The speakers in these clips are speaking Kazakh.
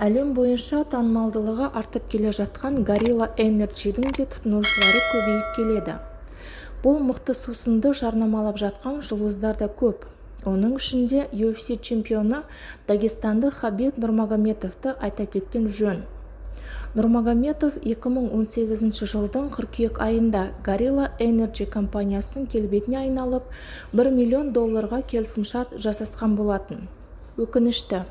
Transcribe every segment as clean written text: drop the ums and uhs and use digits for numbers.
Әлем бойынша танымалдылығы артып келе жатқан Gorilla Energy'дің де тұтынушылары көбейіп келеді. Бұл мықты сусынды жарнамалап жатқан жұлдыздар да көп. Оның ішінде UFC чемпионы дагестандық Хабиб Нурмагомедовты айта кеткен жөн. Нурмагомедов 2018 жылдың қыркүйек айында Gorilla Energy компаниясының келбетіне айналып, $1 миллион келісімшарт жасасқан болатын. Өкінішті.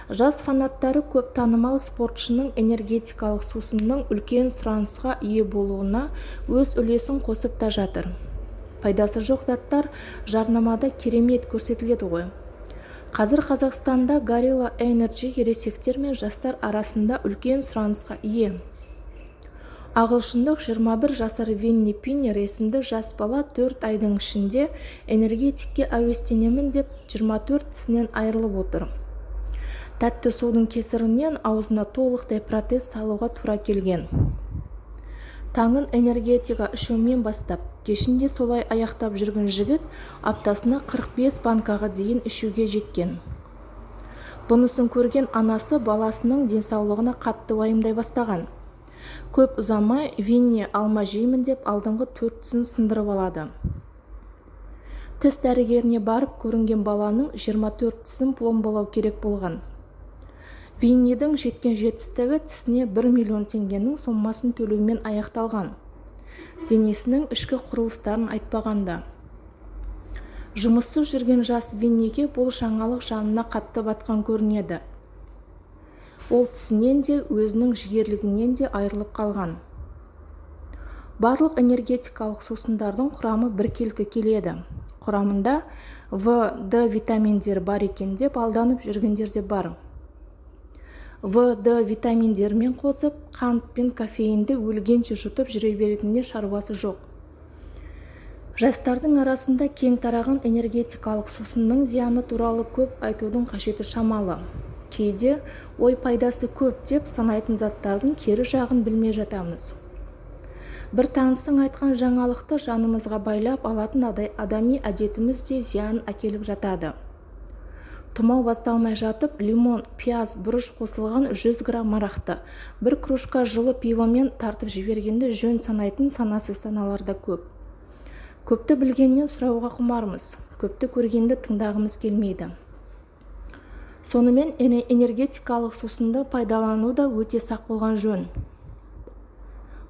Жас фанаттары көп танымал спортшының энергетикалық сусынның үлкен сұранысқа ие болуына өз үлесін қосып та жатыр. Пайдасы жоқ заттар жарнамада керемет көрсетіледі ғой. Қазір Қазақстанда Gorilla Energy ересектер мен жастар арасында үлкен сұранысқа ие. Ағылшындық 21 жасар Винни Пинер есімді жас бала 4 айдың ішінде энергетикке әуестенемін деп 24 тісінен айырылып отыр. Тәтті судың кесірінен аузына толықтай протез салуға тура келген. Таңын энергетика ішумен бастап, кешінде солай аяқтап жүрген жігіт аптасына 45 банкаға дейін ішуге жеткен. Бұнысын көрген анасы баласының денсаулығына қатты уайымдай бастаған. Көп ұзамай Винни алма жеймін деп алдыңғы 4 тісін сындырып алады. Тіс дәрігеріне барып көрінген баланың 24 тісін пломбалау керек болған. Виннидің жеткен жетістігі тісіне $1 миллион сомасын төлеумен аяқталған. Денесінің ішкі құрылыстарын айтпағанда. Жұмыссыз жүрген жас Винниге бұл жаңалық жанына қатты батқан көрінеді. Ол тісінен де, өзінің жігерлігінен де айырылып қалған. Барлық энергетикалық сусындардың құрамы біркелкі келеді. Құрамында В, Д витаминдері бар екен деп алданып жүргендер де бар. В, Д витаминдерімен қосып, қант пен кофеинді өлгенше жұтып жүре беретініне шаруасы жоқ. Жастардың арасында кең тараған энергетикалық сусынның зияны туралы көп айтудың қажеті шамалы. Кейде ой пайдасы көп деп санайтын заттардың кері жағын білмей жатамыз. Бір танысың айтқан жаңалықты жанымызға байлап алатын адами әдетіміз де зиян әкеліп жатады. Тұмау басталмай жатып, лимон, пияз, бұрыш қосылған 100 грамм арақты, бір кружка жылы пивомен тартып жібергенді жөн санайтын санасыз таналарда көп. Көпті білгеннен сұрауға құмармыз, көпті көргенді тыңдағымыз келмейді. Сонымен энергетикалық сусынды пайдалану да өте сақ болған жөн.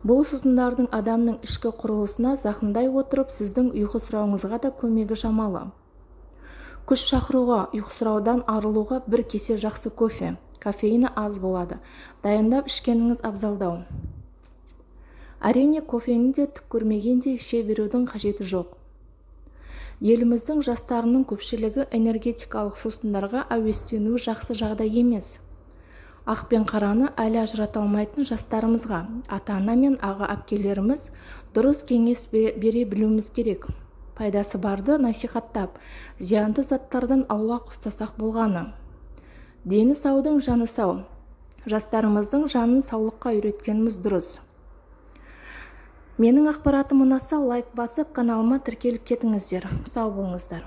Бұл сусындардың адамның ішкі құрылысына зақымдай отырып, сіздің ұйқы сұрауыңызға да көмегі шамалы. Күш шақыруға, ұйқысыраудан арылуға бір кесе жақсы кофе, кофеині аз болады, дайындап ішкеніңіз абзалдау. Әрине кофені де түк көрмегенде іше берудің қажеті жоқ. Еліміздің жастарының көпшілігі энергетикалық сусындарға әуестенуі жақсы жағдай емес. Ақ пен қараны әлі ажырата алмайтын жастарымызға, ата-ана мен аға әпкелеріміз дұрыс кеңес бере білуіміз керек. Пайдасы барды насихаттап, зиянды заттардан аулақ ұстасақ болғаны. Дені саудың жаны сау. Жастарымыздың жанын саулыққа үйреткеніміз дұрыс. Менің ақпаратым ұнаса лайк басып, каналыма тіркеліп кетіңіздер. Сау болыңыздар.